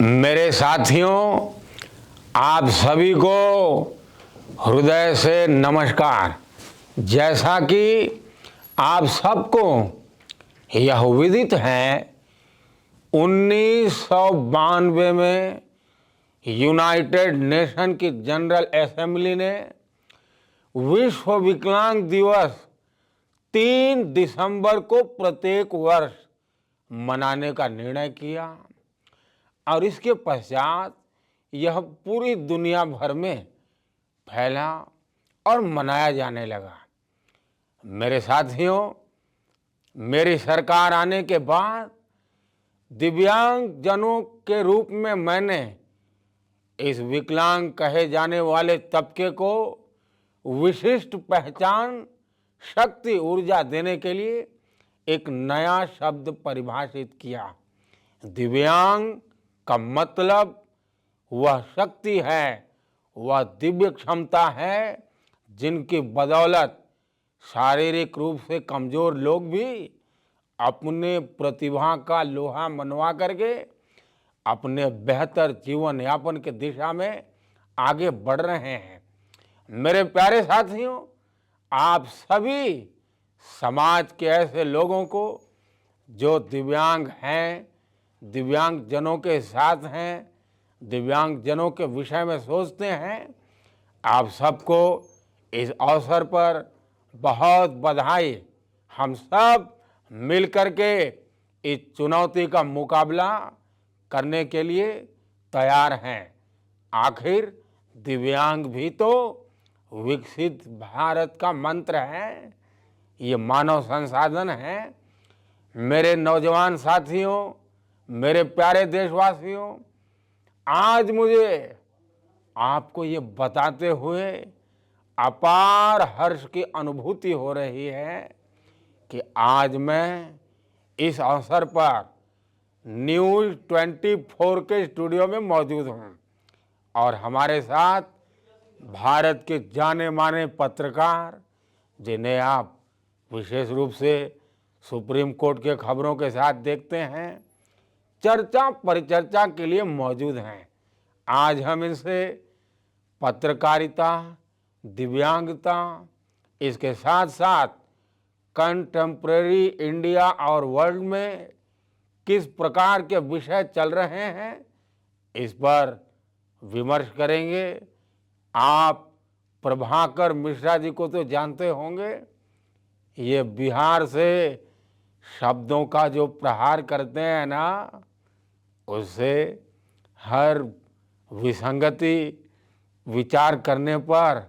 मेरे साथियों, आप सभी को हृदय से नमस्कार। जैसा कि आप सबको यह विदित है, 1992 में यूनाइटेड नेशन की जनरल असेंबली ने विश्व विकलांग दिवस 3 दिसंबर को प्रत्येक वर्ष मनाने का निर्णय किया और इसके पश्चात यह पूरी दुनिया भर में फैला और मनाया जाने लगा। मेरे साथियों, मेरी सरकार आने के बाद दिव्यांग जनों के रूप में मैंने इस विकलांग कहे जाने वाले तबके को विशिष्ट पहचान, शक्ति, ऊर्जा देने के लिए एक नया शब्द परिभाषित किया। दिव्यांग का मतलब वह शक्ति है, वह दिव्य क्षमता है जिनकी बदौलत शारीरिक रूप से कमजोर लोग भी अपने प्रतिभा का लोहा मनवा करके अपने बेहतर जीवन यापन की दिशा में आगे बढ़ रहे हैं। मेरे प्यारे साथियों, आप सभी समाज के ऐसे लोगों को जो दिव्यांग हैं, दिव्यांग जनों के साथ हैं, दिव्यांग जनों के विषय में सोचते हैं, आप सबको इस अवसर पर बहुत बधाई। हम सब मिलकर के इस चुनौती का मुकाबला करने के लिए तैयार हैं। आखिर दिव्यांग भी तो विकसित भारत का मंत्र है, ये मानव संसाधन है। मेरे नौजवान साथियों, मेरे प्यारे देशवासियों, आज मुझे आपको ये बताते हुए अपार हर्ष की अनुभूति हो रही है कि आज मैं इस अवसर पर न्यूज़ 24 के स्टूडियो में मौजूद हूँ और हमारे साथ भारत के जाने माने पत्रकार, जिन्हें आप विशेष रूप से सुप्रीम कोर्ट के खबरों के साथ देखते हैं, चर्चा परिचर्चा के लिए मौजूद हैं। आज हम इनसे पत्रकारिता, दिव्यांगता, इसके साथ साथ कंटेम्प्रेरी इंडिया और वर्ल्ड में किस प्रकार के विषय चल रहे हैं, इस पर विमर्श करेंगे। आप प्रभाकर मिश्रा जी को तो जानते होंगे, ये बिहार से शब्दों का जो प्रहार करते हैं ना, उससे हर विसंगति विचार करने पर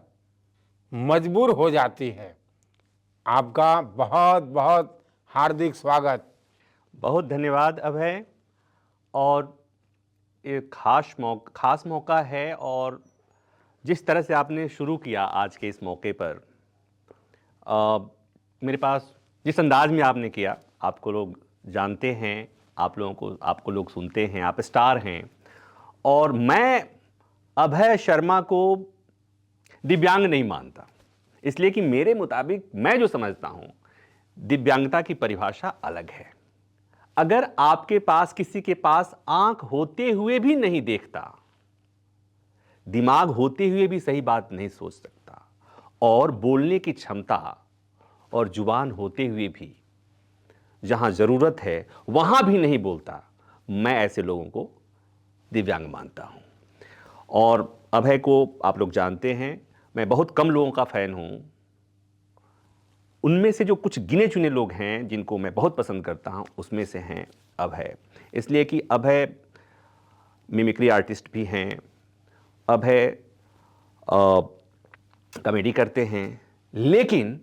मजबूर हो जाती है। आपका बहुत बहुत हार्दिक स्वागत। बहुत धन्यवाद अभय। और एक खास मौका है, और जिस तरह से आपने शुरू किया आज के इस मौके पर, मेरे पास जिस अंदाज में आपने किया, आपको लोग जानते हैं, आपको लोग सुनते हैं, आप स्टार हैं, और मैं अभय शर्मा को दिव्यांग नहीं मानता, इसलिए कि मेरे मुताबिक मैं जो समझता हूं, दिव्यांगता की परिभाषा अलग है। अगर आपके पास किसी के पास आंख होते हुए भी नहीं देखता, दिमाग होते हुए भी सही बात नहीं सोच सकता, और बोलने की क्षमता और जुबान होते हुए भी जहां जरूरत है वहां भी नहीं बोलता, मैं ऐसे लोगों को दिव्यांग मानता हूं। और अभय को आप लोग जानते हैं, मैं बहुत कम लोगों का फैन हूं। उनमें से जो कुछ गिने चुने लोग हैं जिनको मैं बहुत पसंद करता हूं, उसमें से हैं अभय। इसलिए कि अभय मिमिक्री आर्टिस्ट भी हैं, अभय कॉमेडी करते हैं, लेकिन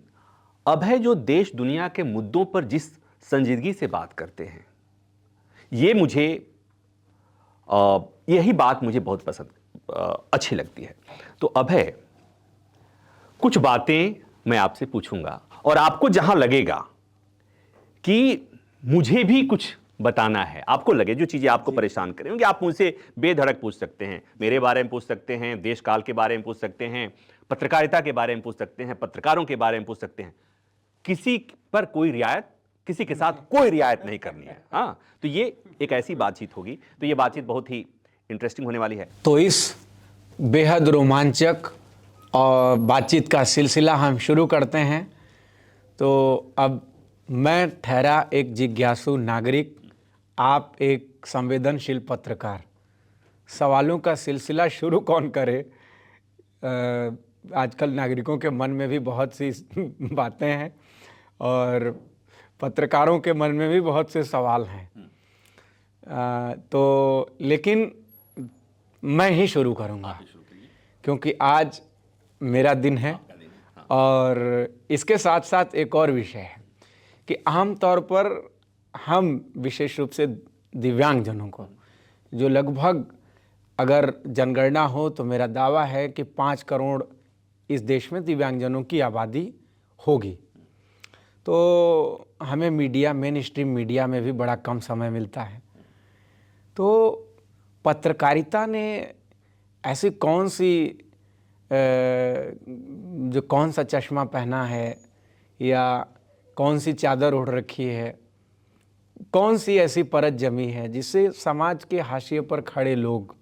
अभय जो देश दुनिया के मुद्दों पर जिस संजीदगी से बात करते हैं, ये मुझे यही बात मुझे बहुत अच्छी लगती है। तो अभय, कुछ बातें मैं आपसे पूछूंगा, और आपको जहां लगेगा कि मुझे भी कुछ बताना है, आपको लगे जो चीजें आपको परेशान करें, क्योंकि आप मुझसे बेधड़क पूछ सकते हैं, मेरे बारे में पूछ सकते हैं, देश काल के बारे में पूछ सकते हैं, पत्रकारिता के बारे में पूछ सकते हैं, पत्रकारों के बारे में पूछ सकते हैं। किसी पर कोई रियायत, किसी के साथ कोई रियायत नहीं करनी है। हाँ, तो ये एक ऐसी बातचीत होगी, तो ये बातचीत बहुत ही इंटरेस्टिंग होने वाली है। तो इस बेहद रोमांचक और बातचीत का सिलसिला हम शुरू करते हैं। तो अब मैं ठहरा एक जिज्ञासु नागरिक, आप एक संवेदनशील पत्रकार, सवालों का सिलसिला शुरू कौन करे? आजकल नागरिकों के मन में भी बहुत सी बातें हैं और पत्रकारों के मन में भी बहुत से सवाल हैं। तो लेकिन मैं ही शुरू करूंगा क्योंकि आज मेरा दिन है। और इसके साथ साथ एक और विषय है कि आम तौर पर हम विशेष रूप से दिव्यांगजनों को, जो लगभग अगर जनगणना हो तो मेरा दावा है कि 5 करोड़ इस देश में दिव्यांगजनों की आबादी होगी, तो हमें मीडिया, मेन स्ट्रीम मीडिया में भी बड़ा कम समय मिलता है। तो पत्रकारिता ने ऐसी कौन सी जो कौन सा चश्मा पहना है या कौन सी चादर ओढ़ रखी है, कौन सी ऐसी परत जमी है जिससे समाज के हाशिए पर खड़े लोग,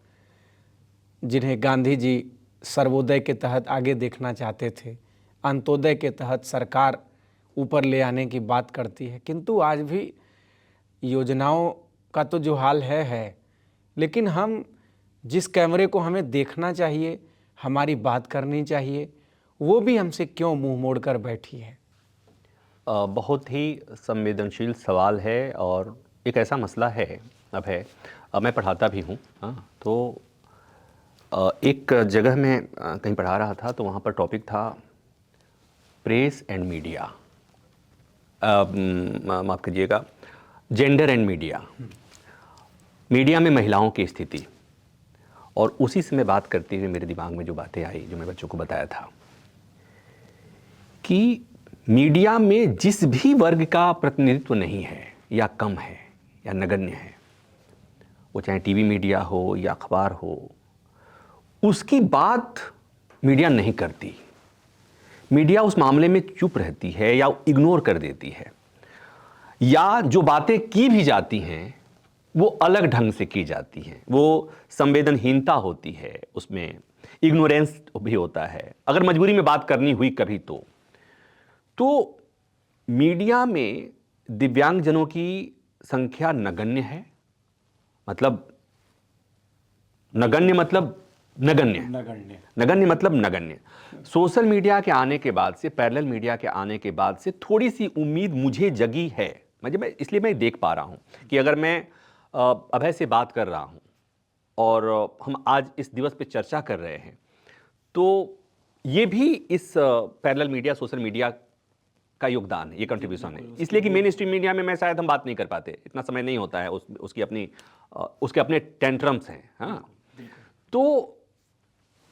जिन्हें गांधी जी सर्वोदय के तहत आगे देखना चाहते थे, अंत्योदय के तहत सरकार ऊपर ले आने की बात करती है, किंतु आज भी योजनाओं का तो जो हाल है, लेकिन हम जिस कैमरे को हमें देखना चाहिए, हमारी बात करनी चाहिए, वो भी हमसे क्यों मुंह मोड़ कर बैठी है? बहुत ही संवेदनशील सवाल है और एक ऐसा मसला है। अब है, मैं पढ़ाता भी हूँ। तो एक जगह में कहीं पढ़ा रहा था, तो वहाँ पर टॉपिक था प्रेस एंड मीडिया, माफ़ कीजिएगा, जेंडर एंड मीडिया, मीडिया में महिलाओं की स्थिति। और उसी से मैं बात करते हुए मेरे दिमाग में जो बातें आई, जो मैं बच्चों को बताया था कि मीडिया में जिस भी वर्ग का प्रतिनिधित्व नहीं है या कम है या नगण्य है, वो चाहे टीवी मीडिया हो या अखबार हो, उसकी बात मीडिया नहीं करती। मीडिया उस मामले में चुप रहती है या इग्नोर कर देती है, या जो बातें की भी जाती हैं वो अलग ढंग से की जाती हैं। वो संवेदनहीनता होती है, उसमें इग्नोरेंस भी होता है, अगर मजबूरी में बात करनी हुई कभी तो मीडिया में दिव्यांगजनों की संख्या नगण्य है। मतलब नगण्य मतलब नगण्य, नगण्य मतलब नगण्य। सोशल मीडिया के आने के बाद से, पैरेलल मीडिया के आने के बाद से थोड़ी सी उम्मीद मुझे जगी है। इसलिए मैं देख पा रहा हूं कि अगर मैं अभय से बात कर रहा हूं और हम आज इस दिवस पे चर्चा कर रहे हैं, तो ये भी इस पैरेलल मीडिया, सोशल मीडिया का योगदान है, ये कंट्रीब्यूशन है। इसलिए कि मेन स्ट्रीम मीडिया में मैं शायद हम बात नहीं कर पाते, इतना समय नहीं होता है, उसके अपने टेंट्रम्स हैं। हाँ, तो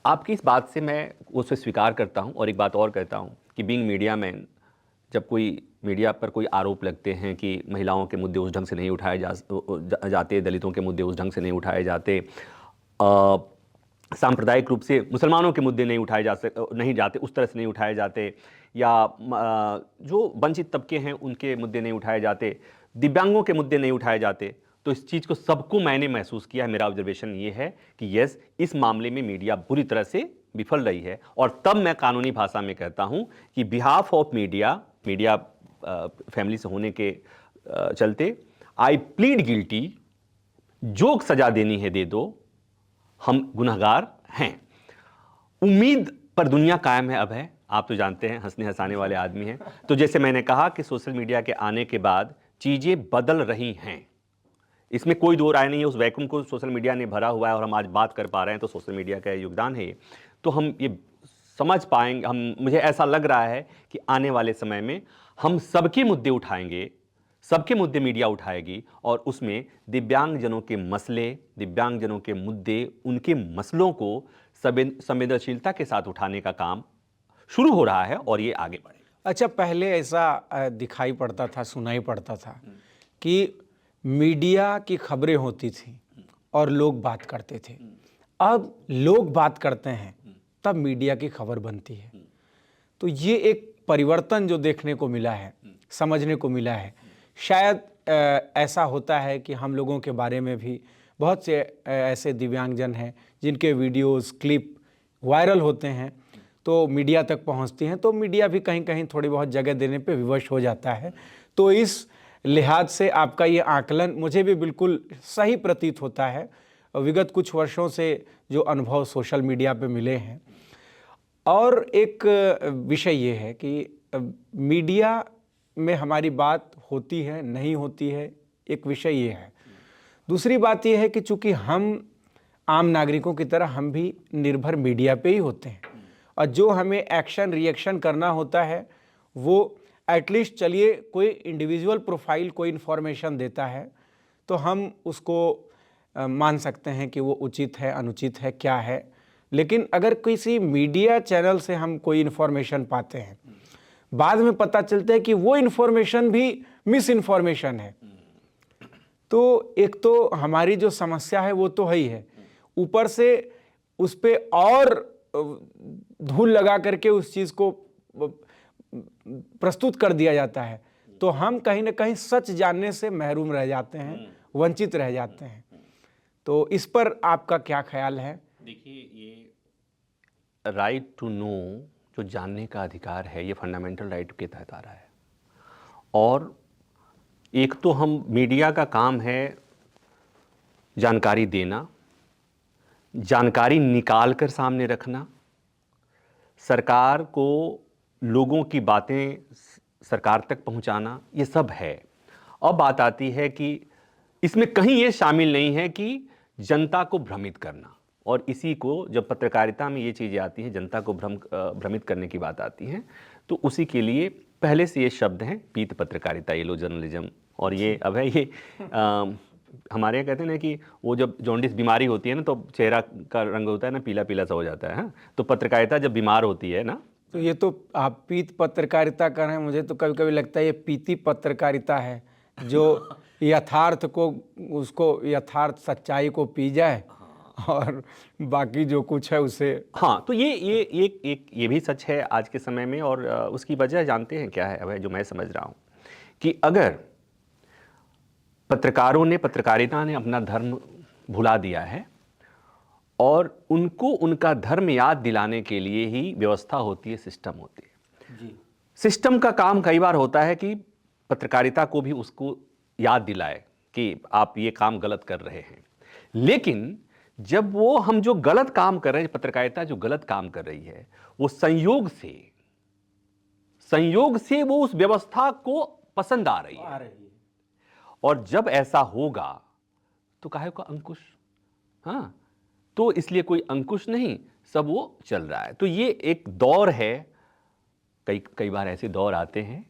आपकी इस बात से मैं उसे स्वीकार करता हूं। और एक बात और कहता हूं कि बीइंग मीडिया मैन, जब कोई मीडिया पर कोई आरोप लगते हैं कि महिलाओं के मुद्दे उस ढंग से नहीं उठाए जाते, दलितों के मुद्दे उस ढंग से नहीं उठाए जाते, सांप्रदायिक रूप से मुसलमानों के मुद्दे नहीं जाते, उस तरह से नहीं उठाए जाते, या जो वंचित तबके हैं उनके मुद्दे नहीं उठाए जाते, दिव्यांगों के मुद्दे नहीं उठाए जाते, तो इस चीज़ को सबको मैंने महसूस किया है। मेरा ऑब्जर्वेशन ये है कि यस, इस मामले में मीडिया बुरी तरह से विफल रही है। और तब मैं कानूनी भाषा में कहता हूं कि बिहाफ ऑफ मीडिया फैमिली से होने के चलते, आई प्लीड गिल्टी, जो सजा देनी है दे दो, हम गुनहगार हैं। उम्मीद पर दुनिया कायम है। अब है, आप तो जानते हैं, हंसने हंसाने वाले आदमी हैं। तो जैसे मैंने कहा कि सोशल मीडिया के आने के बाद चीज़ें बदल रही हैं, इसमें कोई दो राय नहीं है। उस वैक्यूम को सोशल मीडिया ने भरा हुआ है और हम आज बात कर पा रहे हैं, तो सोशल मीडिया का योगदान है। तो हम ये समझ पाएंगे, मुझे ऐसा लग रहा है कि आने वाले समय में हम सबके मुद्दे उठाएंगे, सबके मुद्दे मीडिया उठाएगी, और उसमें दिव्यांगजनों के मसले, दिव्यांगजनों के मुद्दे, उनके मसलों को संवेदनशीलता के साथ उठाने का काम शुरू हो रहा है और ये आगे बढ़ेगा। अच्छा, पहले ऐसा दिखाई पड़ता था, सुनाई पड़ता था कि मीडिया की खबरें होती थी और लोग बात करते थे। अब लोग बात करते हैं तब मीडिया की खबर बनती है। तो ये एक परिवर्तन जो देखने को मिला है, समझने को मिला है। शायद ऐसा होता है कि हम लोगों के बारे में भी बहुत से ऐसे दिव्यांगजन हैं जिनके वीडियोस क्लिप वायरल होते हैं तो मीडिया तक पहुंचती हैं, तो मीडिया भी कहीं कहीं थोड़ी बहुत जगह देने पे विवश हो जाता है। तो इस लिहाज से आपका ये आकलन मुझे भी बिल्कुल सही प्रतीत होता है। विगत कुछ वर्षों से जो अनुभव सोशल मीडिया पे मिले हैं, और एक विषय ये है कि मीडिया में हमारी बात होती है नहीं होती है, एक विषय ये है। दूसरी बात ये है कि चूंकि हम आम नागरिकों की तरह हम भी निर्भर मीडिया पे ही होते हैं, और जो हमें एक्शन रिएक्शन करना होता है वो एटलीस्ट चलिए कोई इंडिविजुअल प्रोफाइल कोई इन्फॉर्मेशन देता है तो हम उसको मान सकते हैं कि वो उचित है अनुचित है क्या है। लेकिन अगर किसी मीडिया चैनल से हम कोई इन्फॉर्मेशन पाते हैं, बाद में पता चलता है कि वो इन्फॉर्मेशन भी मिस इन्फॉर्मेशन है, तो एक तो हमारी जो समस्या है वो तो है ही है, ऊपर से उस पे और धूल लगा करके उस चीज़ को प्रस्तुत कर दिया जाता है, तो हम कहीं ना कहीं सच जानने से महरूम रह जाते हैं, वंचित रह जाते हैं। तो इस पर आपका क्या ख्याल है? देखिए, ये राइट टू नो, जो जानने का अधिकार है, ये फंडामेंटल राइट के तहत आ रहा है। और एक तो हम मीडिया का काम है जानकारी देना, जानकारी निकाल कर सामने रखना, सरकार को लोगों की बातें सरकार तक पहुंचाना, ये सब है। अब बात आती है कि इसमें कहीं ये शामिल नहीं है कि जनता को भ्रमित करना, और इसी को जब पत्रकारिता में ये चीज़ें आती हैं, जनता को भ्रमित करने की बात आती है, तो उसी के लिए पहले से ये शब्द हैं पीत पत्रकारिता, येलो जर्नलिज्म। और ये अब है ये हमारे यहाँ कहते हैं ना कि वो जब जॉन्डिस बीमारी होती है ना, तो चेहरा का रंग होता है ना पीला पीला सा हो जाता है। हाँ, तो पत्रकारिता जब बीमार होती है ना, तो ये तो आप पीत पत्रकारिता कर रहे हैं, मुझे तो कभी कभी लगता है ये पीती पत्रकारिता है, जो यथार्थ को उसको यथार्थ सच्चाई को पी जाए और बाकी जो कुछ है उसे। हाँ, तो ये भी सच है आज के समय में। और उसकी वजह जानते हैं क्या है? अब जो मैं समझ रहा हूँ कि अगर पत्रकारों ने, पत्रकारिता ने अपना धर्म भुला दिया है, और उनको उनका धर्म याद दिलाने के लिए ही व्यवस्था होती है, सिस्टम होती है जी। सिस्टम का काम कई बार होता है कि पत्रकारिता को भी उसको याद दिलाए कि आप ये काम गलत कर रहे हैं। लेकिन जब वो हम जो गलत काम कर रहे हैं, पत्रकारिता जो गलत काम कर रही है, वो संयोग से वो उस व्यवस्था को पसंद आ रही है। और जब ऐसा होगा तो काहे को अंकुश, हाँ, तो इसलिए कोई अंकुश नहीं, सब वो चल रहा है। तो ये एक दौर है, कई बार ऐसे दौर आते हैं,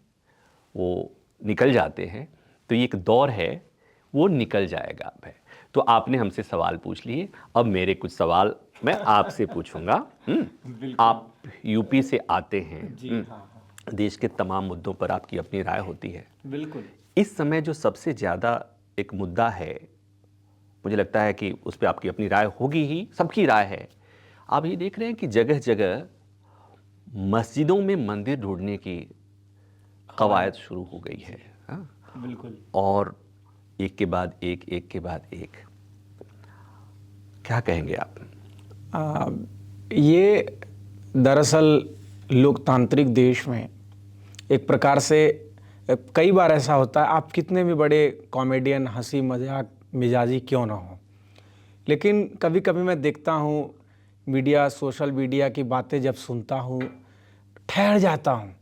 वो निकल जाते हैं। तो ये एक दौर है, वो निकल जाएगा। अब है तो आपने हमसे सवाल पूछ लिए, अब मेरे कुछ सवाल मैं आपसे पूछूंगा। आप यूपी से आते हैं जी, हाँ। देश के तमाम मुद्दों पर आपकी अपनी राय होती है। बिल्कुल। इस समय जो सबसे ज़्यादा एक मुद्दा है, मुझे लगता है कि उस पर आपकी अपनी राय होगी ही, सबकी राय है। आप ये देख रहे हैं कि जगह जगह मस्जिदों में मंदिर ढूंढने की कवायद शुरू हो गई है। हाँ, बिल्कुल। और एक के बाद एक, एक के बाद एक, क्या कहेंगे आप? ये दरअसल लोकतांत्रिक देश में एक प्रकार से कई बार ऐसा होता है, आप कितने भी बड़े कॉमेडियन, हंसी मजाक मिजाजी क्यों ना हो, लेकिन कभी कभी मैं देखता हूँ मीडिया, सोशल मीडिया की बातें जब सुनता हूँ, ठहर जाता हूँ,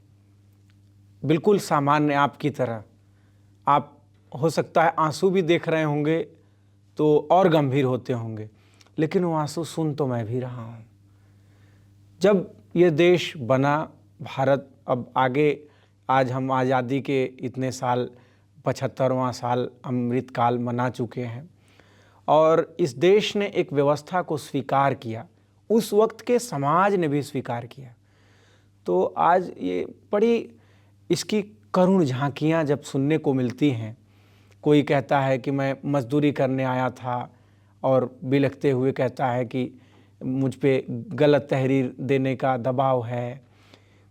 बिल्कुल सामान्य आपकी तरह। आप हो सकता है आंसू भी देख रहे होंगे तो और गंभीर होते होंगे, लेकिन वो आंसू सुन तो मैं भी रहा हूँ। जब ये देश बना, भारत अब आगे, आज हम आज़ादी के इतने साल, 75वां साल अमृतकाल मना चुके हैं, और इस देश ने एक व्यवस्था को स्वीकार किया, उस वक्त के समाज ने भी स्वीकार किया। तो आज ये बड़ी इसकी करुण झांकियाँ जब सुनने को मिलती हैं, कोई कहता है कि मैं मजदूरी करने आया था, और बिलखते हुए कहता है कि मुझ पे गलत तहरीर देने का दबाव है,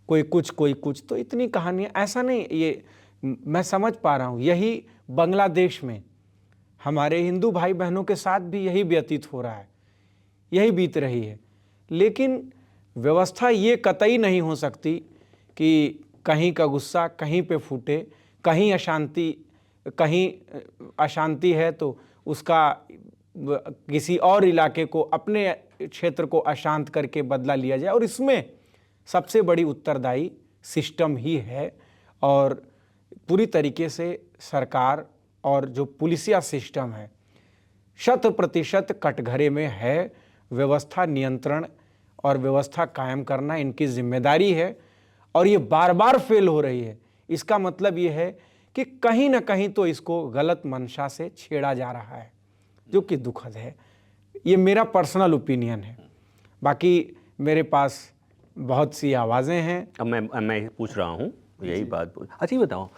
कोई कुछ। तो इतनी कहानियाँ, ऐसा नहीं, ये मैं समझ पा रहा हूँ। यही बांग्लादेश में हमारे हिंदू भाई बहनों के साथ भी यही व्यतीत हो रहा है, यही बीत रही है। लेकिन व्यवस्था ये कतई नहीं हो सकती कि कहीं का गुस्सा कहीं पे फूटे, कहीं अशांति है तो उसका किसी और इलाके को, अपने क्षेत्र को अशांत करके बदला लिया जाए। और इसमें सबसे बड़ी उत्तरदायी सिस्टम ही है, और पूरी तरीके से सरकार और जो पुलिसिया सिस्टम है 100% कटघरे में है। व्यवस्था नियंत्रण और व्यवस्था कायम करना इनकी जिम्मेदारी है, और ये बार बार फेल हो रही है। इसका मतलब ये है कि कहीं ना कहीं तो इसको गलत मंशा से छेड़ा जा रहा है, जो कि दुखद है। ये मेरा पर्सनल ओपिनियन है, बाकी मेरे पास बहुत सी आवाज़ें हैं। अब मैं पूछ रहा हूँ यही बात। अच्छा ये बताओ,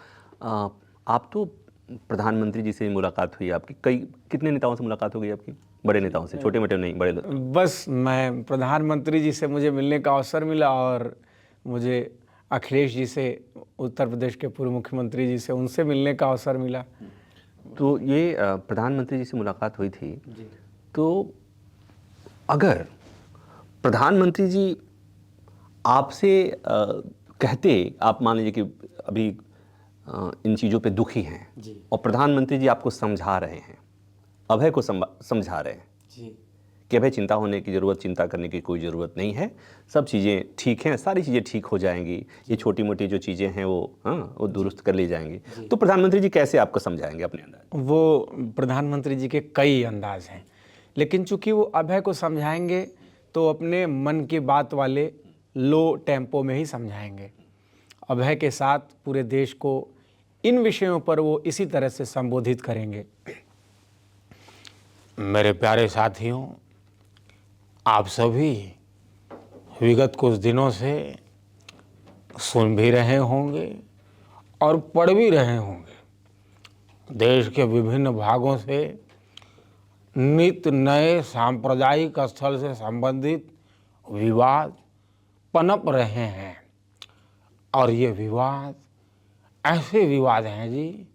आप तो प्रधानमंत्री जी से मुलाकात हुई आपकी, कितने नेताओं से मुलाकात हो गई आपकी? बड़े नेताओं से, छोटे मोटे नहीं, बड़े? बस मैं प्रधानमंत्री जी से मुझे मिलने का अवसर मिला, और मुझे अखिलेश जी से, उत्तर प्रदेश के पूर्व मुख्यमंत्री जी से, उनसे मिलने का अवसर मिला। तो ये प्रधानमंत्री जी से मुलाकात हुई थी, तो अगर प्रधानमंत्री जी आपसे कहते, आप मान लीजिए कि अभी इन चीज़ों पे दुखी हैं और प्रधानमंत्री जी आपको समझा रहे हैं, अभय को समझा रहे हैं कि अभय चिंता होने की ज़रूरत, चिंता करने की कोई ज़रूरत नहीं है, सब चीज़ें ठीक हैं, सारी चीज़ें ठीक हो जाएंगी, ये छोटी मोटी जो चीज़ें हैं वो दुरुस्त कर ली जाएंगी, तो प्रधानमंत्री जी कैसे आपको समझाएंगे अपने अंदाज? वो प्रधानमंत्री जी के कई अंदाज हैं, लेकिन चूंकि वो अभय को समझाएंगे तो अपने मन की बात वाले लो टेम्पो में ही समझाएंगे। अभय के साथ पूरे देश को इन विषयों पर वो इसी तरह से संबोधित करेंगे। मेरे प्यारे साथियों, आप सभी विगत कुछ दिनों से सुन भी रहे होंगे और पढ़ भी रहे होंगे, देश के विभिन्न भागों से नित नए सांप्रदायिक स्थल से संबंधित विवाद पनप रहे हैं। और ये विवाद ऐसे विवाद हैं जी,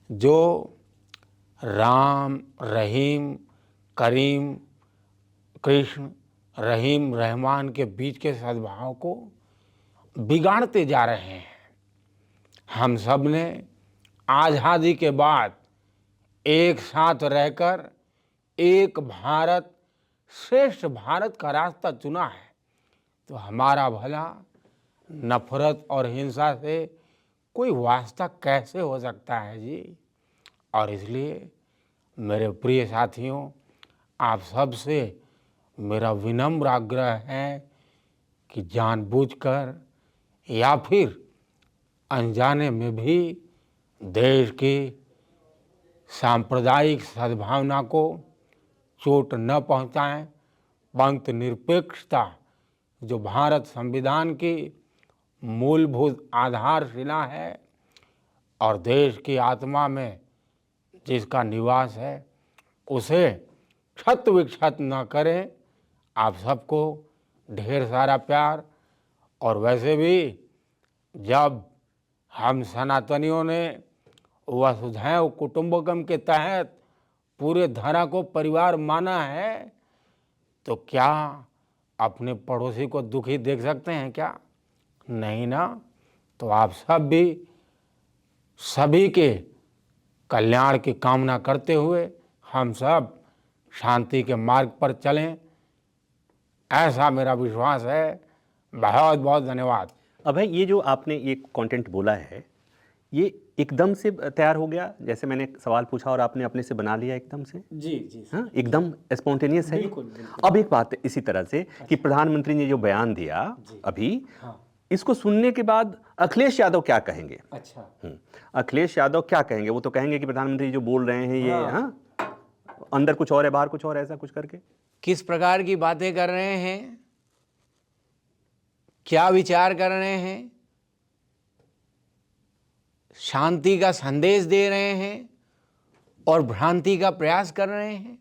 जो राम, रहीम, करीम, कृष्ण, रहीम, रहमान के बीच के सद्भाव को बिगाड़ते जा रहे हैं। हम सब ने आज़ादी के बाद एक साथ रहकर एक भारत श्रेष्ठ भारत का रास्ता चुना है, तो हमारा भला नफरत और हिंसा से कोई वास्ता कैसे हो सकता है जी। और इसलिए मेरे प्रिय साथियों, आप सबसे मेरा विनम्र आग्रह है कि जानबूझकर या फिर अनजाने में भी देश की सांप्रदायिक सद्भावना को चोट न पहुंचाएं। पंथ निरपेक्षता, जो भारत संविधान की मूलभूत आधारशिला है और देश की आत्मा में जिसका निवास है, उसे क्षत विक्षत न करें। आप सबको ढेर सारा प्यार। और वैसे भी जब हम सनातनियों ने वसुधैव कुटुंबकम के तहत पूरे धरा को परिवार माना है, तो क्या अपने पड़ोसी को दुखी देख सकते हैं क्या? नहीं ना। तो आप सब भी सभी के कल्याण की कामना करते हुए हम सब शांति के मार्ग पर चलें, ऐसा मेरा विश्वास है। बहुत बहुत धन्यवाद। अभय, ये जो आपने ये कंटेंट बोला है, ये एकदम से तैयार हो गया, जैसे मैंने सवाल पूछा और आपने अपने से बना लिया एकदम से? जी हाँ, एकदम स्पॉन्टेनियस है। बिल्कुल। अब एक बात इसी तरह से कि प्रधानमंत्री ने जो बयान दिया अभी, इसको सुनने के बाद अखिलेश यादव क्या कहेंगे? अच्छा, अखिलेश यादव क्या कहेंगे? वो तो कहेंगे कि प्रधानमंत्री जो बोल रहे हैं ये अंदर कुछ और है, बाहर कुछ और, ऐसा कुछ करके। किस प्रकार की बातें कर रहे हैं, क्या विचार कर रहे हैं, शांति का संदेश दे रहे हैं और भ्रांति का प्रयास कर रहे हैं।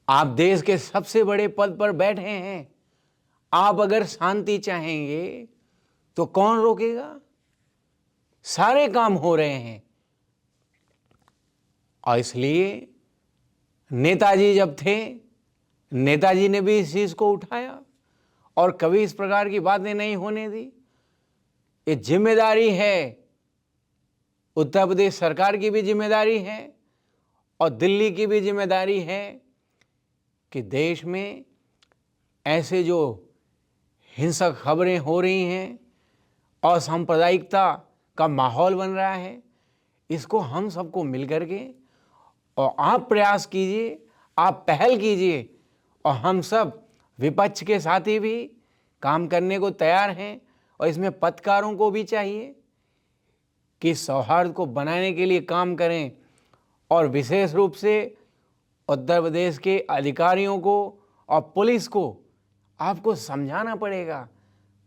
आप देश के सबसे बड़े पद पर बैठे हैं, आप अगर शांति चाहेंगे तो कौन रोकेगा? सारे काम हो रहे हैं और इसलिए नेताजी जब थे, नेताजी ने भी इस चीज़ को उठाया और कभी इस प्रकार की बातें नहीं होने दी। ये जिम्मेदारी है, उत्तर प्रदेश सरकार की भी जिम्मेदारी है और दिल्ली की भी जिम्मेदारी है कि देश में ऐसे जो हिंसक खबरें हो रही हैं और सांप्रदायिकता का माहौल बन रहा है, इसको हम सबको मिल करके और आप प्रयास कीजिए, आप पहल कीजिए और हम सब विपक्ष के साथी भी काम करने को तैयार हैं। और इसमें पत्रकारों को भी चाहिए कि सौहार्द को बनाने के लिए काम करें और विशेष रूप से उत्तर प्रदेश के अधिकारियों को और पुलिस को आपको समझाना पड़ेगा,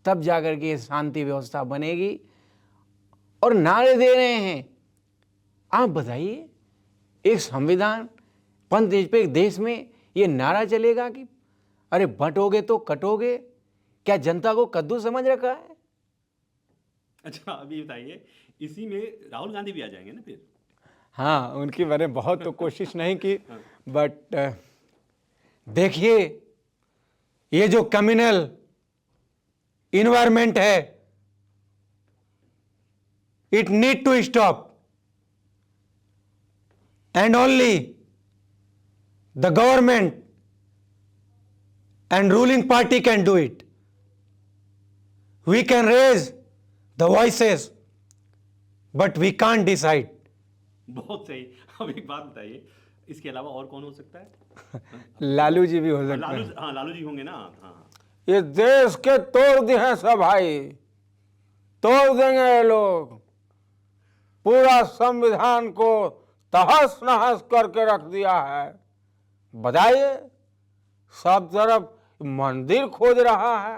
तब जाकर के शांति व्यवस्था बनेगी। और नारे दे रहे हैं, आप बताइए, एक संविधान पंथ देश में ये नारा चलेगा कि अरे बंटोगे तो कटोगे, क्या जनता को कद्दू समझ रखा है? अच्छा, अभी बताइए, इसी में राहुल गांधी भी आ जाएंगे ना फिर? हाँ, उनकी मैंने बहुत तो कोशिश नहीं की, बट देखिए, ये जो कम्युनल इन्वायरमेंट है, it need to stop and only the government and ruling party can do it. We can raise the voices, but we can't decide. बहुत सही। अब एक बात बताइए, इसके अलावा और कौन हो सकता है? लालू जी भी हो सकते हैं। हाँ, लालू जी होंगे ना। हाँ, ये देश के तोड़ दिए हैं सब भाई, तोड़ देंगे ये लोग, पूरा संविधान को तहस नहस करके रख दिया है। बताइए, सब तरफ मंदिर खोज रहा है।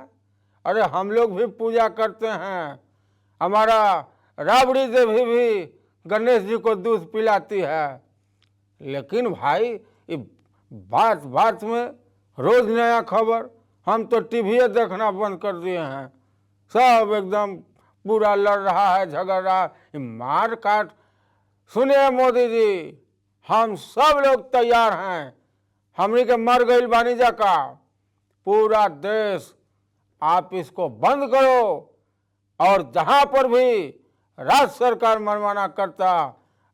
अरे हम लोग भी पूजा करते हैं, हमारा राबड़ी देवी भी गणेश जी को दूध पिलाती है, लेकिन भाई ये बात बात में रोज नया खबर, हम तो टीवी देखना बंद कर दिए हैं। सब एकदम पूरा लड़ रहा है, झगड़ रहा है, मार काट। सुनिए मोदी जी, हम सब लोग तैयार हैं, हमनी के मर गई बानीजा का पूरा देश, आप इसको बंद करो और जहां पर भी राज्य सरकार मनमाना करता,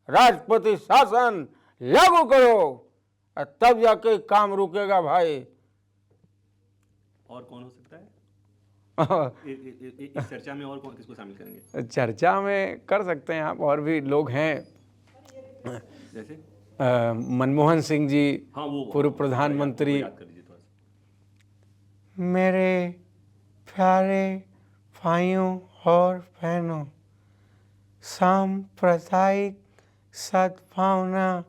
राष्ट्रपति शासन लागू करो, तब जाके काम रुकेगा भाई। और कौन हो सकता है इस चर्चा में? और कौन, किसको शामिल करेंगे? चर्चा में कर सकते हैं आप, और भी लोग हैं, जैसे मनमोहन सिंह जी, हाँ, वो पूर्व प्रधानमंत्री। याद कर लीजिए थोड़ा सा। मेरे प्यारे भाइयों और बहनों, सांप्रदायिक सद्भावना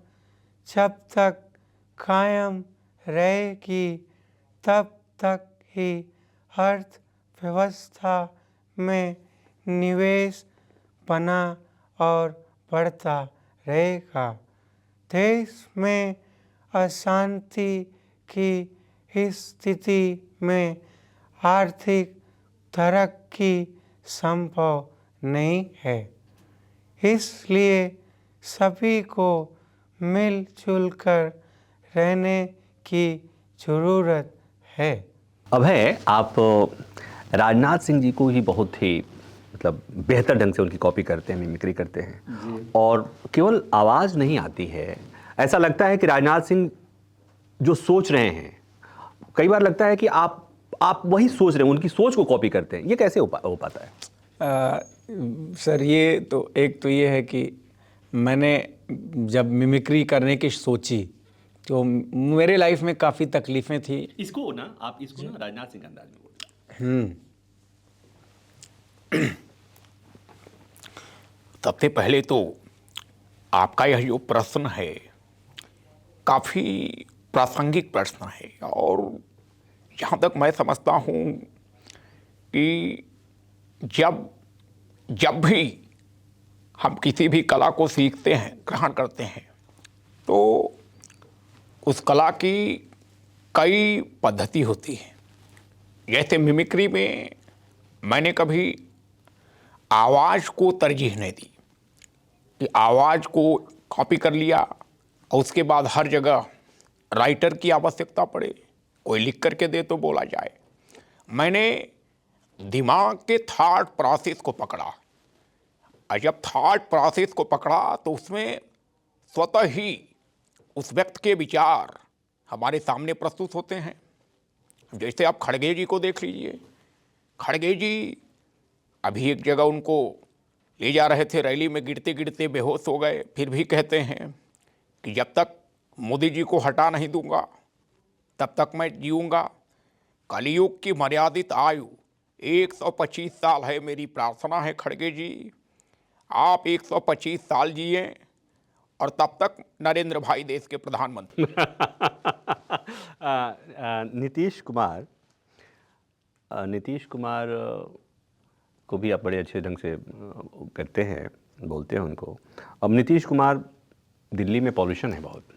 जब तक कायम रहेगी तब तक ही अर्थव्यवस्था में निवेश बना और बढ़ता रहेगा। देश में अशांति की इस स्थिति में आर्थिक तरक्की संभव नहीं है। इसलिए सभी को मिलजुल कर रहने की ज़रूरत है। अभय, आप राजनाथ सिंह जी को ही बहुत ही मतलब बेहतर ढंग से उनकी कॉपी करते हैं, मिमिक्री करते हैं, और केवल आवाज़ नहीं आती है, ऐसा लगता है कि राजनाथ सिंह जो सोच रहे हैं, कई बार लगता है कि आप वही सोच रहे हैं, उनकी सोच को कॉपी करते हैं। ये कैसे हो पाता है? सर, ये तो एक तो ये है कि मैंने जब मिमिक्री करने की सोची तो मेरे लाइफ में काफ़ी तकलीफ़ें थी। इसको ना आप इसको ना राजनाथ सिंह के अंदाज में बोलिए। सबसे पहले तो आपका यह जो प्रश्न है काफ़ी प्रासंगिक प्रश्न है, और जहाँ तक मैं समझता हूँ कि जब भी हम किसी भी कला को सीखते हैं, ग्रहण करते हैं, तो उस कला की कई पद्धति होती है। जैसे मिमिक्री में मैंने कभी आवाज़ को तरजीह नहीं दी कि आवाज़ को कॉपी कर लिया और उसके बाद हर जगह राइटर की आवश्यकता पड़े, कोई लिख करके दे तो बोला जाए। मैंने दिमाग के थॉट प्रोसेस को पकड़ा, और जब थॉट प्रोसेस को पकड़ा तो उसमें स्वतः ही उस व्यक्ति के विचार हमारे सामने प्रस्तुत होते हैं। जैसे आप खड़गे जी को देख लीजिए। खड़गे जी अभी एक जगह उनको ले जा रहे थे, रैली में गिरते गिरते बेहोश हो गए, फिर भी कहते हैं कि जब तक मोदी जी को हटा नहीं दूंगा तब तक मैं जीऊँगा। कलयुग की मर्यादित आयु 125 साल है। मेरी प्रार्थना है खड़गे जी, आप 125 साल जिए और तब तक नरेंद्र भाई देश के प्रधानमंत्री। नीतीश कुमार को भी आप बड़े अच्छे ढंग से करते हैं, बोलते हैं उनको। अब नीतीश कुमार, दिल्ली में पॉल्यूशन है बहुत,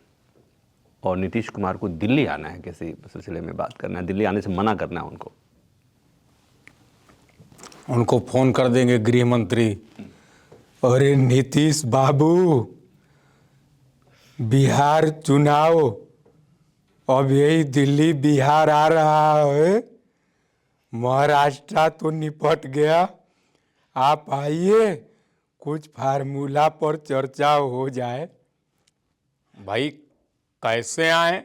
और नीतीश कुमार को दिल्ली आना है, किसी सिलसिले में बात करना है, दिल्ली आने से मना करना है उनको। उनको फोन कर देंगे गृह मंत्री, अरे नीतीश बाबू, बिहार चुनाव, अब यही दिल्ली बिहार आ रहा है, महाराष्ट्र तो निपट गया, आप आइए, कुछ फार्मूला पर चर्चा हो जाए। भाई कैसे आए,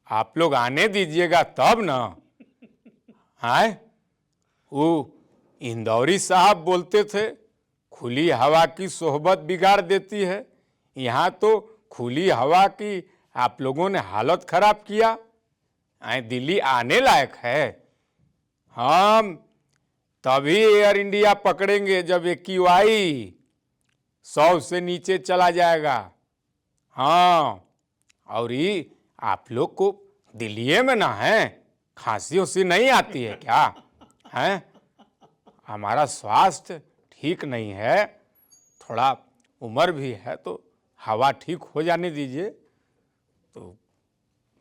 आप लोग आने दीजिएगा तब ना। आए, वो इंदौरी साहब बोलते थे खुली हवा की सोहबत बिगाड़ देती है, यहाँ तो खुली हवा की आप लोगों ने हालत खराब किया। आए, दिल्ली आने लायक है। हम तभी एयर इंडिया पकड़ेंगे जब AQI 100 से नीचे चला जाएगा। हाँ, और ये आप लोग को दिल्ली में ना है, खांसी उसी नहीं आती है क्या? हैं, हमारा स्वास्थ्य ठीक नहीं है, थोड़ा उम्र भी है, तो हवा ठीक हो जाने दीजिए, तो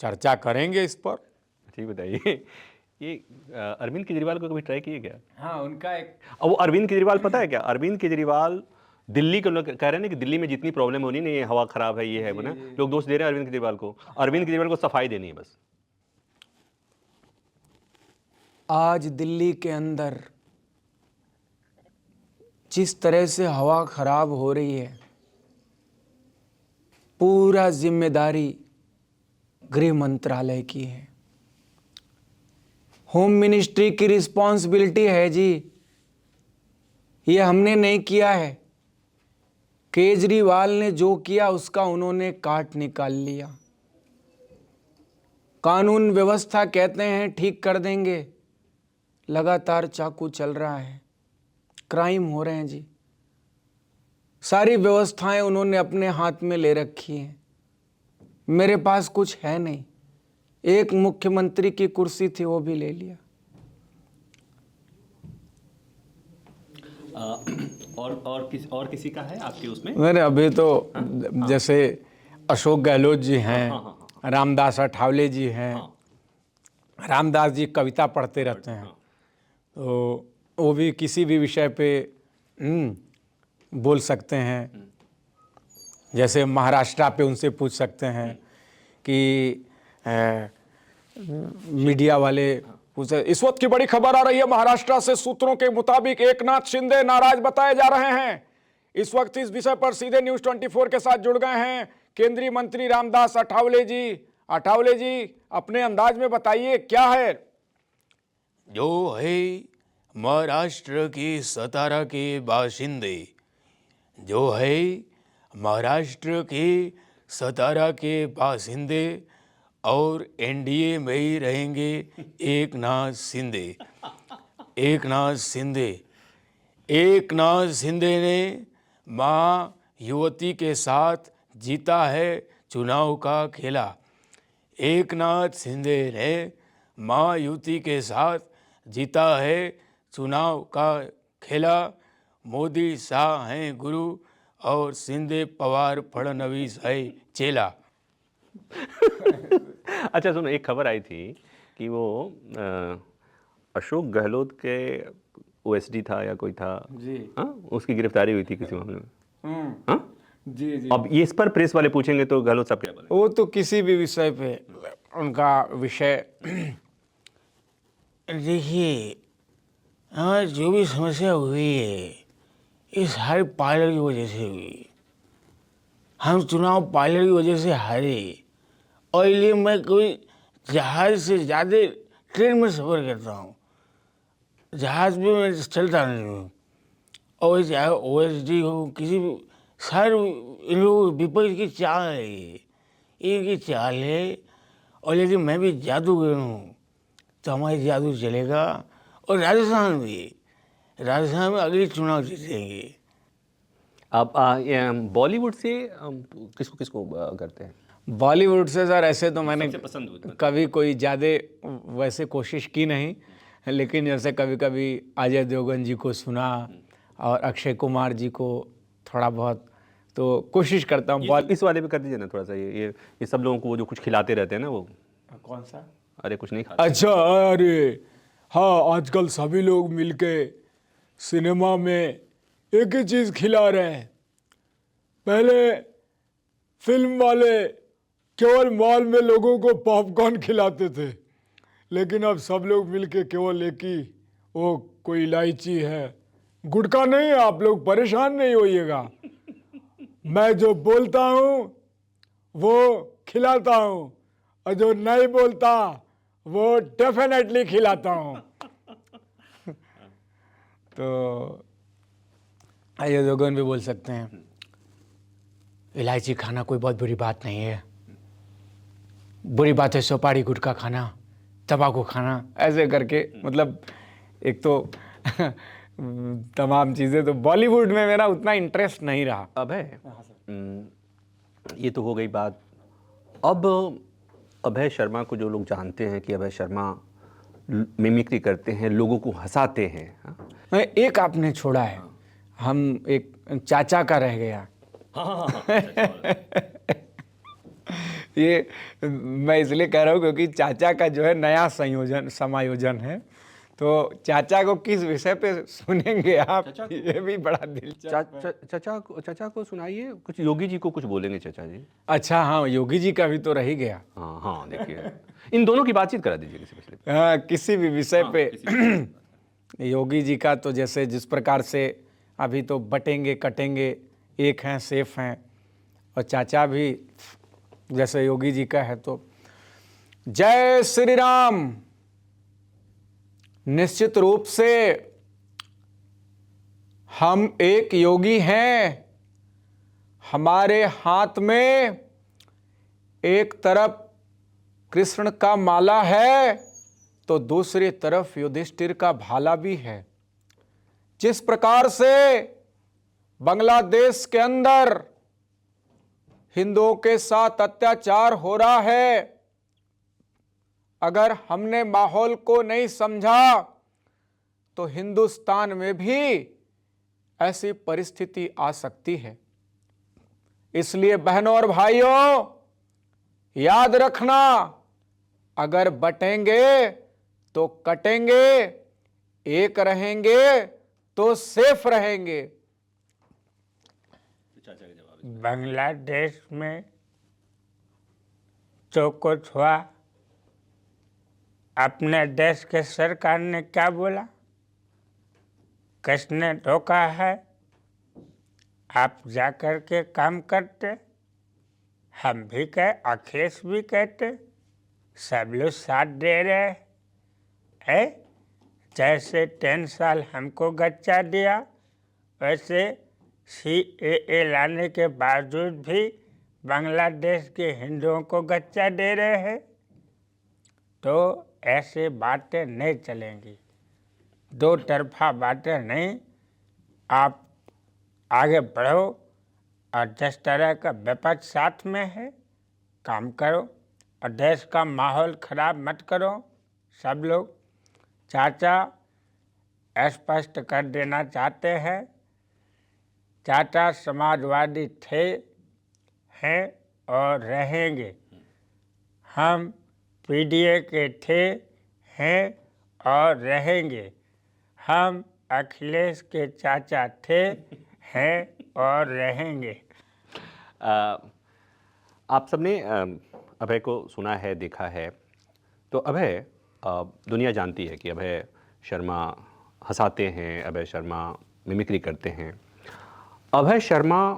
चर्चा करेंगे इस पर। ठीक, बताइए, ये अरविंद केजरीवाल को कभी ट्राई किए क्या? हाँ, उनका एक, और वो अरविंद केजरीवाल पता है क्या, अरविंद केजरीवाल दिल्ली के लोग कह रहे हैं ना कि दिल्ली में जितनी प्रॉब्लम होनी नहीं, ये हवा खराब है, ये है वो ना, लोग दोष दे रहे हैं अरविंद केजरीवाल को। अरविंद केजरीवाल को सफाई देनी है बस। आज दिल्ली के अंदर जिस तरह से हवा खराब हो रही है, पूरा जिम्मेदारी गृह मंत्रालय की है, होम मिनिस्ट्री की रिस्पॉन्सिबिलिटी है जी। ये हमने नहीं किया है, केजरीवाल ने जो किया उसका उन्होंने काट निकाल लिया। कानून व्यवस्था कहते हैं ठीक कर देंगे, लगातार चाकू चल रहा है, क्राइम हो रहे हैं जी। सारी व्यवस्थाएं उन्होंने अपने हाथ में ले रखी हैं। मेरे पास कुछ है नहीं, एक मुख्यमंत्री की कुर्सी थी वो भी ले लिया। और किसी का है आपके उसमें? मेरे अभी तो जैसे अशोक गहलोत जी हैं, रामदास अठावले जी हैं। रामदास जी कविता पढ़ते रहते हैं, तो वो भी किसी भी विषय पे बोल सकते हैं। जैसे महाराष्ट्र पे उनसे पूछ सकते हैं कि मीडिया वाले पूछे। इस वक्त की बड़ी खबर आ रही है महाराष्ट्र से, सूत्रों के मुताबिक एकनाथ शिंदे नाराज बताए जा रहे हैं। इस वक्त इस विषय पर सीधे न्यूज़ 24 के साथ जुड़ गए हैं केंद्रीय मंत्री रामदास अठावले जी। अठावले जी, अपने अंदाज में बताइए क्या है? जो है महाराष्ट्र के सतारा के बाशिंदे, जो है महाराष्ट्र के सतारा के बाशिंदे और एनडीए में ही रहेंगे एकनाथ शिंदे। एकनाथ शिंदे, एकनाथ शिंदे ने मां युवती के साथ जीता है चुनाव का खेला। एकनाथ शिंदे ने मां युवती के साथ जीता है चुनाव का खेला। मोदी शाह हैं गुरु और शिंदे पवार फडणवीस है चेला। अच्छा सुनो, एक खबर आई थी कि वो अशोक गहलोत के OSD था या कोई था जी, हाँ, उसकी गिरफ्तारी हुई थी किसी मामले में। हाँ, जी जी। अब ये इस पर प्रेस वाले पूछेंगे तो गहलोत साहब क्या बोलेंगे? वो तो किसी भी विषय पे उनका विषय देखिए, हमारी जो भी समस्या हुई है ये सारी पायलट की वजह से हुई। हम चुनाव पायलट की वजह से हारे, और इसलिए मैं कोई जहाज से ज़्यादा ट्रेन में सफ़र करता हूँ। जहाज पे मैं चलता नहीं हूँ। और चाहे OSD हो, किसी भी सारे इन लोग विपक्ष की चाल है, ये इनकी चाल है। और लेकिन मैं भी जादूगर हूँ, तो हमारी जादू चलेगा। और राजस्थान में अगले चुनाव जीतेंगे। आप बॉलीवुड से किसको किसको करते हैं? बॉलीवुड से सर ऐसे तो मैंने सबसे पसंद हुई? कभी कोई ज़्यादा वैसे कोशिश की नहीं, लेकिन जैसे कभी कभी अजय देवगन जी को सुना और अक्षय कुमार जी को थोड़ा बहुत तो कोशिश करता हूँ। इस वाले पे कर दीजिए ना थोड़ा सा, ये सब लोगों को वो जो कुछ खिलाते रहते हैं ना वो। कौन सा? अरे कुछ नहीं खाते। अच्छा, अरे हाँ, आजकल सभी लोग मिलके सिनेमा में एक ही चीज़ खिला रहे हैं। पहले फिल्म वाले केवल मॉल में लोगों को पॉपकॉर्न खिलाते थे, लेकिन अब सब लोग मिलके केवल एक ही, वो कोई इलायची है, गुटखा नहीं है। आप लोग परेशान नहीं होइएगा, मैं जो बोलता हूँ वो खिलाता हूँ, और जो नहीं बोलता वो डेफिनेटली खिलाता हूँ। तो अजय देवगन भी बोल सकते हैं, इलायची खाना कोई बहुत बुरी बात नहीं है, बुरी बात है सुपारी गुटखा खाना, तंबाकू खाना, ऐसे करके। मतलब एक तो तमाम चीज़ें। तो बॉलीवुड में मेरा उतना इंटरेस्ट नहीं रहा। अब है ये तो हो गई बात। अब अभय शर्मा को जो लोग जानते हैं कि अभय शर्मा मिमिक्री करते हैं, लोगों को हंसाते हैं, हाँ? एक आपने छोड़ा है, हम एक चाचा का रह गया। ये मैं इसलिए कह रहा हूँ क्योंकि चाचा का जो है नया समायोजन है, तो चाचा को किस विषय पे सुनेंगे आप, ये भी बड़ा दिलचस्प है। चचा को सुनाइए कुछ, योगी जी को कुछ बोलेंगे चचा जी। अच्छा हाँ, योगी जी का भी तो रह ही गया। हाँ हाँ, देखिए इन दोनों की बातचीत करा दीजिए किसी मसले पे। हाँ, किसी भी विषय पे। योगी जी का तो जैसे जिस प्रकार से अभी तो बटेंगे कटेंगे, एक हैं सेफ हैं, और चाचा भी जैसे योगी जी का है। तो जय श्री राम। निश्चित रूप से हम एक योगी हैं। हमारे हाथ में एक तरफ कृष्ण का माला है तो दूसरी तरफ युधिष्ठिर का भाला भी है। जिस प्रकार से बांग्लादेश के अंदर हिंदुओं के साथ अत्याचार हो रहा है, अगर हमने माहौल को नहीं समझा तो हिंदुस्तान में भी ऐसी परिस्थिति आ सकती है। इसलिए बहनों और भाइयों, याद रखना, अगर बटेंगे तो कटेंगे, एक रहेंगे तो सेफ रहेंगे। बांग्लादेश में जो कुछ हुआ, अपने देश के सरकार ने क्या बोला, किसने रोका है? आप जाकर के काम करते, हम भी कहे, अखिलेश भी कहते, सब लोग साथ दे रहे हैं। जैसे 10 साल हमको गच्चा दिया, वैसे CAA लाने के बावजूद भी बांग्लादेश के हिंदुओं को गच्चा दे रहे हैं। तो ऐसे बातें नहीं चलेंगी, दो तरफा बातें नहीं। आप आगे बढ़ो, और जिस तरह का विपक्ष साथ में है, काम करो, और देश का माहौल खराब मत करो। सब लोग चाचा स्पष्ट कर देना चाहते हैं, चाचा समाजवादी थे, हैं और रहेंगे। हम PDA के थे, हैं और रहेंगे। हम अखिलेश के चाचा थे, हैं और रहेंगे। आप सबने अभय को सुना है, देखा है। तो अभय, दुनिया जानती है कि अभय शर्मा हंसाते हैं, अभय शर्मा मिमिक्री करते हैं। अभय शर्मा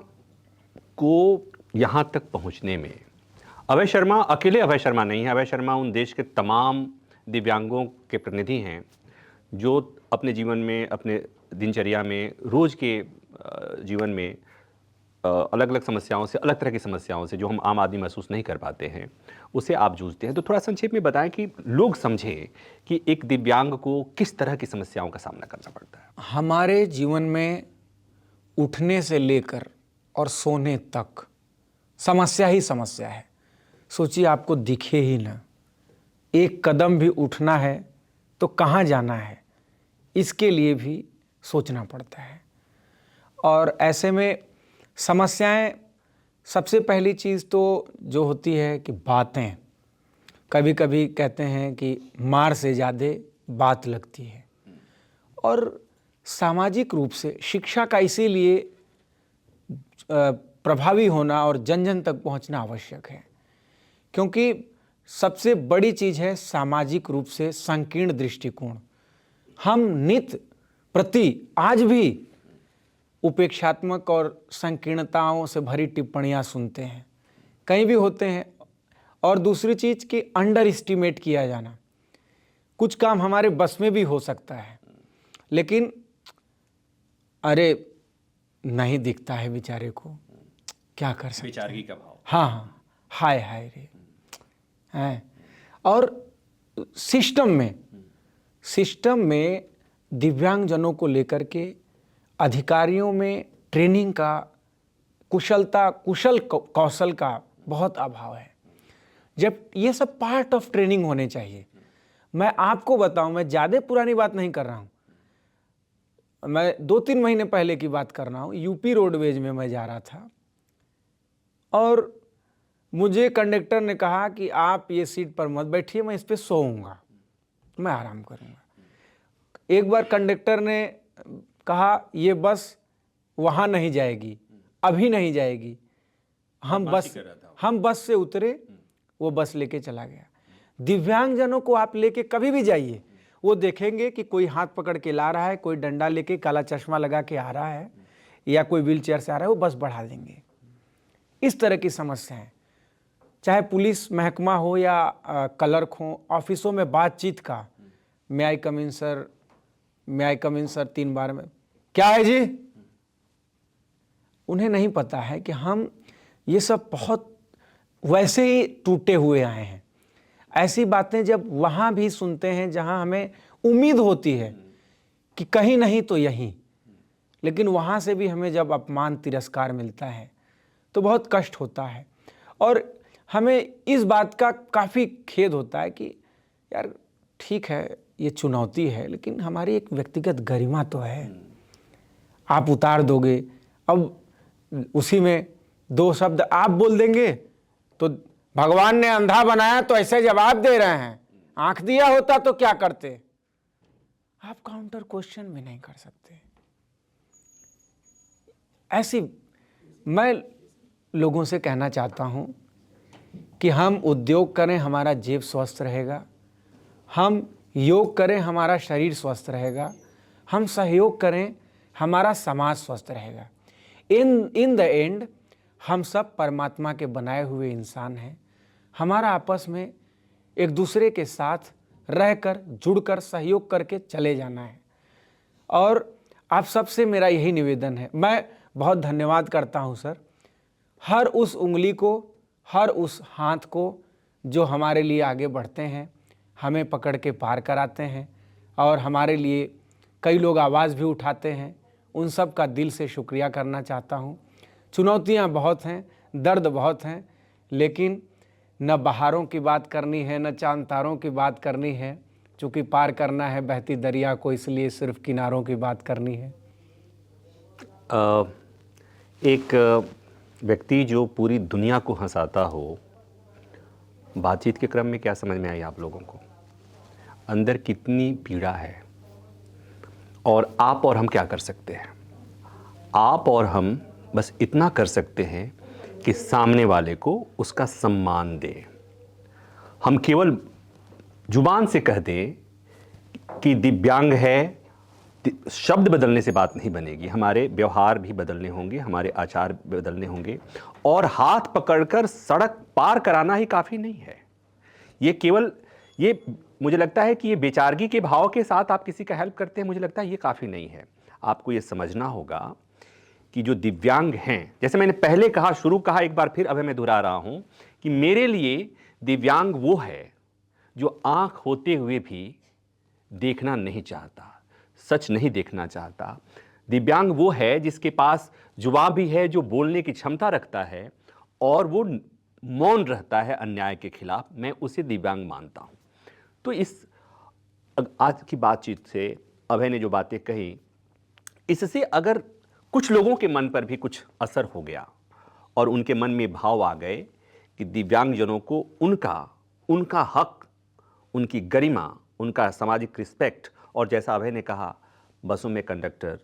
को यहाँ तक पहुँचने में अभय शर्मा अकेले अभय शर्मा नहीं है। अभय शर्मा उन देश के तमाम दिव्यांगों के प्रतिनिधि हैं जो अपने जीवन में, अपने दिनचर्या में, रोज़ के जीवन में अलग अलग समस्याओं से, अलग तरह की समस्याओं से जो हम आम आदमी महसूस नहीं कर पाते हैं, उससे आप जूझते हैं। तो थोड़ा संक्षेप में बताएं कि लोग समझें कि एक दिव्यांग को किस तरह की समस्याओं का सामना करना पड़ता है। हमारे जीवन में उठने से लेकर और सोने तक समस्या ही समस्या है। सोचिए, आपको दिखे ही ना, एक कदम भी उठना है तो कहाँ जाना है, इसके लिए भी सोचना पड़ता है। और ऐसे में समस्याएं, सबसे पहली चीज़ तो जो होती है कि बातें, कभी कभी कहते हैं कि मार से ज़्यादा बात लगती है। और सामाजिक रूप से शिक्षा का इसीलिए प्रभावी होना और जन जन तक पहुंचना आवश्यक है, क्योंकि सबसे बड़ी चीज़ है सामाजिक रूप से संकीर्ण दृष्टिकोण। हम नित प्रति आज भी उपेक्षात्मक और संकीर्णताओं से भरी टिप्पणियां सुनते हैं, कहीं भी होते हैं। और दूसरी चीज़ कि अंडर एस्टिमेट किया जाना। कुछ काम हमारे बस में भी हो सकता है, लेकिन अरे नहीं दिखता है बेचारे को, क्या कर सकते हैं। बेचारगी का भाव। हाँ हाँ, हाय हाय रे हैं। और सिस्टम में दिव्यांगजनों को लेकर के अधिकारियों में ट्रेनिंग का, कुशल कौशल का बहुत अभाव है, जब ये सब पार्ट ऑफ ट्रेनिंग होने चाहिए। मैं आपको बताऊं, मैं ज़्यादा पुरानी बात नहीं कर रहा हूं, मैं 2-3 महीने पहले की बात कर रहा हूं। यूपी रोडवेज में मैं जा रहा था और मुझे कंडक्टर ने कहा कि आप ये सीट पर मत बैठिए, मैं इस पर सोऊंगा, मैं आराम करूंगा। एक बार कंडक्टर ने कहा ये बस वहाँ नहीं जाएगी, अभी नहीं जाएगी। हम बस से उतरे, वो बस लेके चला गया। दिव्यांगजनों को आप लेके कभी भी जाइए, वो देखेंगे कि कोई हाथ पकड़ के ला रहा है, कोई डंडा लेके काला चश्मा लगा के आ रहा है, या कोई व्हील चेयर से आ रहा है, वो बस बढ़ा देंगे। इस तरह की समस्याएं, चाहे पुलिस महकमा हो या क्लर्क हो, ऑफिसों में बातचीत का, मे आई कम इन सर, मे आई कम इन सर 3 बार में, क्या है जी। उन्हें नहीं पता है कि हम ये सब बहुत वैसे ही टूटे हुए आए हैं। ऐसी बातें जब वहाँ भी सुनते हैं जहाँ हमें उम्मीद होती है कि कहीं नहीं तो यहीं, लेकिन वहाँ से भी हमें जब अपमान, तिरस्कार मिलता है तो बहुत कष्ट होता है। और हमें इस बात का काफ़ी खेद होता है कि यार ठीक है, ये चुनौती है, लेकिन हमारी एक व्यक्तिगत गरिमा तो है। आप उतार दोगे, अब उसी में 2 शब्द आप बोल देंगे तो भगवान ने अंधा बनाया तो ऐसे जवाब दे रहे हैं, आंख दिया होता तो क्या करते। आप काउंटर क्वेश्चन भी नहीं कर सकते। ऐसी मैं लोगों से कहना चाहता हूं कि हम उद्योग करें, हमारा जेब स्वस्थ रहेगा, हम योग करें, हमारा शरीर स्वस्थ रहेगा, हम सहयोग करें, हमारा समाज स्वस्थ रहेगा। इन द एंड हम सब परमात्मा के बनाए हुए इंसान हैं। हमारा आपस में एक दूसरे के साथ रहकर, जुड़कर, सहयोग करके चले जाना है। और आप सबसे मेरा यही निवेदन है। मैं बहुत धन्यवाद करता हूं सर, हर उस उंगली को, हर उस हाथ को जो हमारे लिए आगे बढ़ते हैं, हमें पकड़ के पार कराते हैं, और हमारे लिए कई लोग आवाज़ भी उठाते हैं। उन सब का दिल से शुक्रिया करना चाहता हूँ। चुनौतियाँ बहुत हैं, दर्द बहुत हैं, लेकिन न बहारों की बात करनी है, न चांद तारों की बात करनी है, चूँकि पार करना है बहती दरिया को, इसलिए सिर्फ किनारों की बात करनी है। एक व्यक्ति जो पूरी दुनिया को हंसाता हो, बातचीत के क्रम में क्या समझ में आई आप लोगों को? अंदर कितनी पीड़ा है, और आप और हम क्या कर सकते हैं? आप और हम बस इतना कर सकते हैं कि सामने वाले को उसका सम्मान दे। हम केवल जुबान से कह दें कि दिव्यांग है, शब्द बदलने से बात नहीं बनेगी। हमारे व्यवहार भी बदलने होंगे, हमारे आचार बदलने होंगे, और हाथ पकड़कर सड़क पार कराना ही काफ़ी नहीं है। ये केवल मुझे लगता है कि ये बेचारगी के भाव के साथ आप किसी का हेल्प करते हैं, मुझे लगता है ये काफ़ी नहीं है। आपको ये समझना होगा कि जो दिव्यांग हैं, जैसे मैंने पहले कहा, शुरू कहा, एक बार फिर अब मैं दोहरा रहा हूं कि मेरे लिए दिव्यांग वो है जो आंख होते हुए भी देखना नहीं चाहता, सच नहीं देखना चाहता। दिव्यांग वो है जिसके पास जुबान भी है, जो बोलने की क्षमता रखता है और वो मौन रहता है अन्याय के खिलाफ। मैं उसे दिव्यांग मानता हूं। तो इस आज की बातचीत से अभय ने जो बातें कही, इससे अगर कुछ लोगों के मन पर भी कुछ असर हो गया और उनके मन में भाव आ गए कि दिव्यांगजनों को उनका हक, उनकी गरिमा, उनका सामाजिक रिस्पेक्ट, और जैसा अभय ने कहा, बसों में कंडक्टर,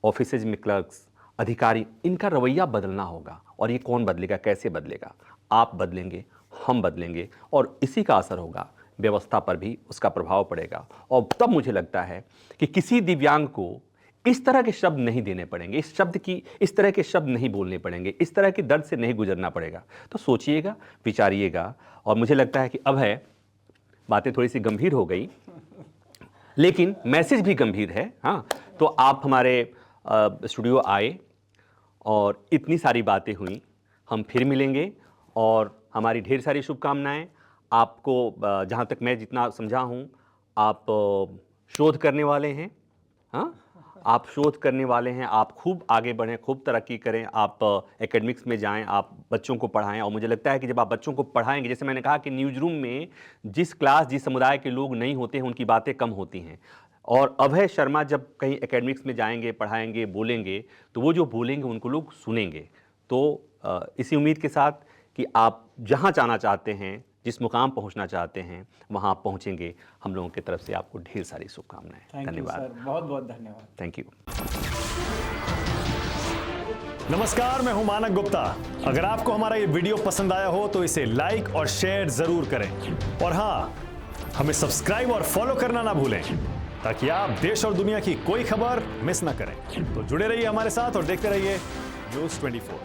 ऑफिसेज में क्लर्क्स, अधिकारी, इनका रवैया बदलना होगा। और ये कौन बदलेगा, कैसे बदलेगा? आप बदलेंगे, हम बदलेंगे, और इसी का असर होगा, व्यवस्था पर भी उसका प्रभाव पड़ेगा। और तब मुझे लगता है कि किसी दिव्यांग को इस तरह के शब्द नहीं देने पड़ेंगे, इस तरह के शब्द नहीं बोलने पड़ेंगे, इस तरह के दर्द से नहीं गुजरना पड़ेगा। तो सोचिएगा, विचारिएगा। और मुझे लगता है कि अब है, बातें थोड़ी सी गंभीर हो गई, लेकिन मैसेज भी गंभीर है। हाँ, तो आप हमारे स्टूडियो आए और इतनी सारी बातें हुई। हम फिर मिलेंगे और हमारी ढेर सारी शुभकामनाएं। आपको जहाँ तक मैं जितना समझा हूँ, आप शोध करने वाले हैं। हाँ, आप शोध करने वाले हैं। आप खूब आगे बढ़ें, खूब तरक्की करें, आप एकेडमिक्स में जाएं, आप बच्चों को पढ़ाएं। और मुझे लगता है कि जब आप बच्चों को पढ़ाएंगे, जैसे मैंने कहा कि न्यूज़ रूम में जिस समुदाय के लोग नहीं होते हैं, उनकी बातें कम होती हैं। और अभय शर्मा जब कहीं एकेडमिक्स में जाएंगे, पढ़ाएंगे, बोलेंगे, तो वो जो बोलेंगे उनको लोग सुनेंगे। तो इसी उम्मीद के साथ कि आप जहाँ जाना चाहते हैं, जिस मुकाम पहुंचना चाहते हैं, वहां आप पहुंचेंगे। हम लोगों की तरफ से आपको ढेर सारी शुभकामनाएं। धन्यवाद, बहुत बहुत धन्यवाद। Thank you. नमस्कार, मैं हूं मानक गुप्ता। अगर आपको हमारा ये वीडियो पसंद आया हो तो इसे लाइक और शेयर जरूर करें, और हाँ, हमें सब्सक्राइब और फॉलो करना ना भूलें, ताकि आप देश और दुनिया की कोई खबर मिस ना करें। तो जुड़े रहिए हमारे साथ और देखते रहिए न्यूज़ 24।